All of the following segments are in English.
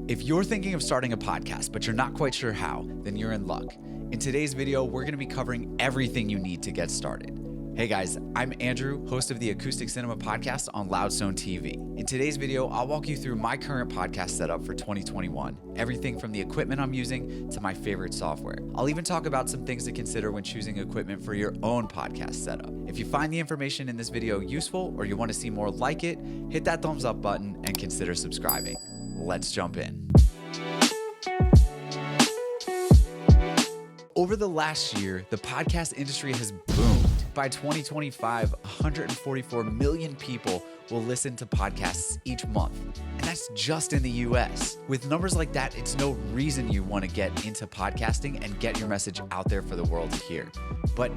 If you're thinking of starting a podcast, but you're not quite sure how, then you're in luck. In today's video, we're going to be covering everything you need to get started. Hey guys, I'm Andrew, host of the Acoustic Cinema Podcast on Loudstone TV. In today's video, I'll walk you through my current podcast setup for 2021, everything from the equipment I'm using to my favorite software. I'll even talk about some things to consider when choosing equipment for your own podcast setup. If you find the information in this video useful or you want to see more like it, hit that thumbs up button and consider subscribing. Let's jump in. Over the last year, the podcast industry has boomed. By 2025, 144 million people will listen to podcasts each month. And that's just in the US. With numbers like that, it's no reason you want to get into podcasting and get your message out there for the world to hear. But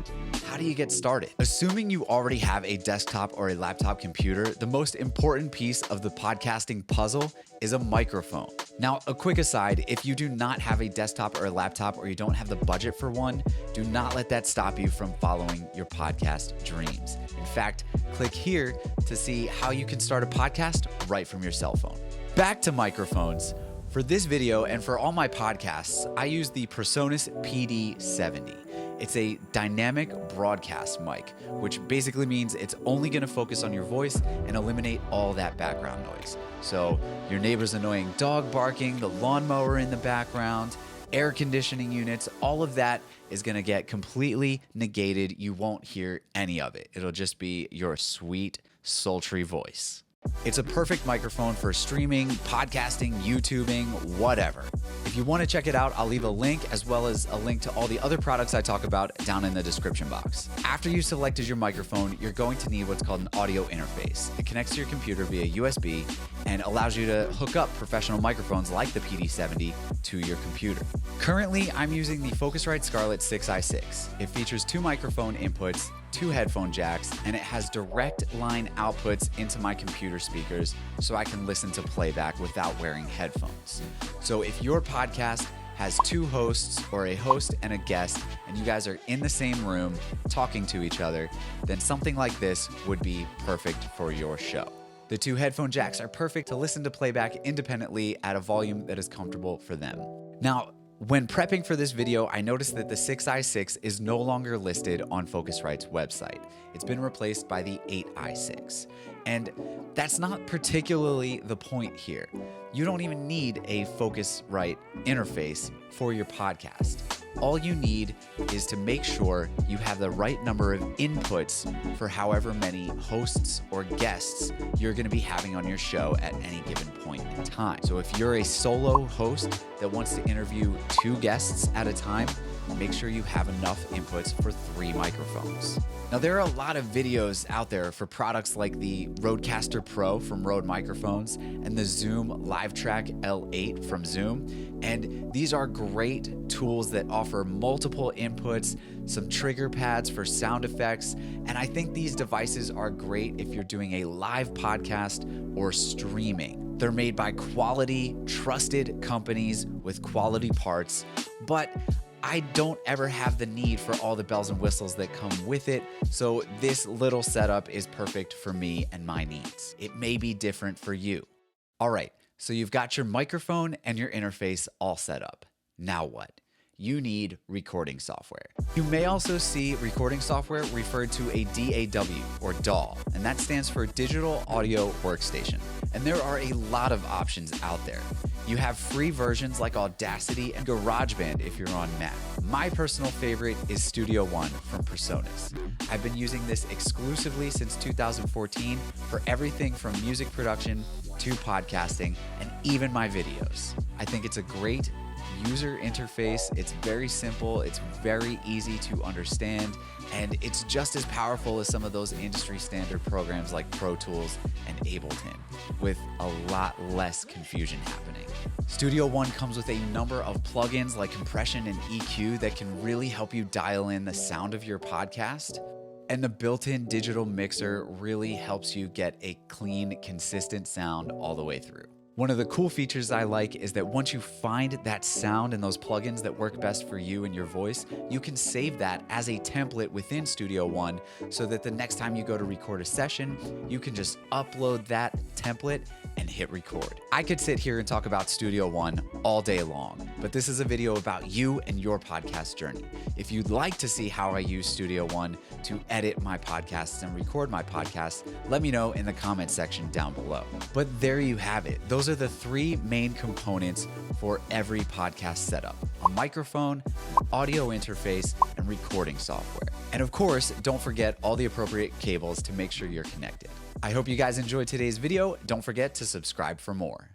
how do you get started? Assuming you already have a desktop or a laptop computer, the most important piece of the podcasting puzzle is a microphone. Now, a quick aside, if you do not have a desktop or a laptop or you don't have the budget for one, do not let that stop you from following your podcast dreams. In fact, click here to see how you can start a podcast right from your cell phone. Back to microphones. For this video and for all my podcasts, I use the PreSonus PD70. It's a dynamic broadcast mic, which basically means it's only going to focus on your voice and eliminate all that background noise. So your neighbor's annoying dog barking, the lawnmower in the background, air conditioning units, all of that is going to get completely negated. You won't hear any of it. It'll just be your sweet, sultry voice. It's a perfect microphone for streaming, podcasting, YouTubing, whatever. If you want to check it out, I'll leave a link as well as a link to all the other products I talk about down in the description box. After you've selected your microphone, you're going to need what's called an audio interface. It connects to your computer via USB and allows you to hook up professional microphones like the PD70 to your computer. Currently, I'm using the Focusrite Scarlett 6i6. It features 2 microphone inputs, 2 headphone jacks, and it has direct line outputs into my computer speakers so I can listen to playback without wearing headphones. So if your podcast has 2 hosts or a host and a guest and you guys are in the same room talking to each other, then something like this would be perfect for your show. The 2 headphone jacks are perfect to listen to playback independently at a volume that is comfortable for them. Now, when prepping for this video, I noticed that the 6i6 is no longer listed on Focusrite's website. It's been replaced by the 8i6. And that's not particularly the point here. You don't even need a Focusrite interface for your podcast. All you need is to make sure you have the right number of inputs for however many hosts or guests you're going to be having on your show at any given point in time. So if you're a solo host that wants to interview 2 guests at a time, make sure you have enough inputs for 3 microphones. Now, there are a lot of videos out there for products like the Rodecaster Pro from Rode Microphones and the Zoom LiveTrack L8 from Zoom. And these are great tools that offer multiple inputs, some trigger pads for sound effects. And I think these devices are great if you're doing a live podcast or streaming. They're made by quality, trusted companies with quality parts, but I don't ever have the need for all the bells and whistles that come with it, so this little setup is perfect for me and my needs. It may be different for you. All right, so you've got your microphone and your interface all set up. Now what? You need recording software. You may also see recording software referred to a DAW or DAW, and that stands for Digital Audio Workstation. And there are a lot of options out there. You have free versions like Audacity and GarageBand if you're on Mac. My personal favorite is Studio One from PreSonus. I've been using this exclusively since 2014 for everything from music production to podcasting and even my videos. I think it's a great user interface. It's very simple, it's very easy to understand, and it's just as powerful as some of those industry standard programs like Pro Tools and Ableton, with a lot less confusion happening. Studio One comes with a number of plugins like compression and EQ that can really help you dial in the sound of your podcast. And the built-in digital mixer really helps you get a clean, consistent sound all the way through. One of the cool features I like is that once you find that sound and those plugins that work best for you and your voice, you can save that as a template within Studio One so that the next time you go to record a session, you can just upload that template and hit record. I could sit here and talk about Studio One all day long, but this is a video about you and your podcast journey. If you'd like to see how I use Studio One to edit my podcasts and record my podcasts, let me know in the comment section down below. But there you have it. Those are the three main components for every podcast setup: a microphone, an audio interface, and recording software. And of course, don't forget all the appropriate cables to make sure you're connected. I hope you guys enjoyed today's video. Don't forget to subscribe for more.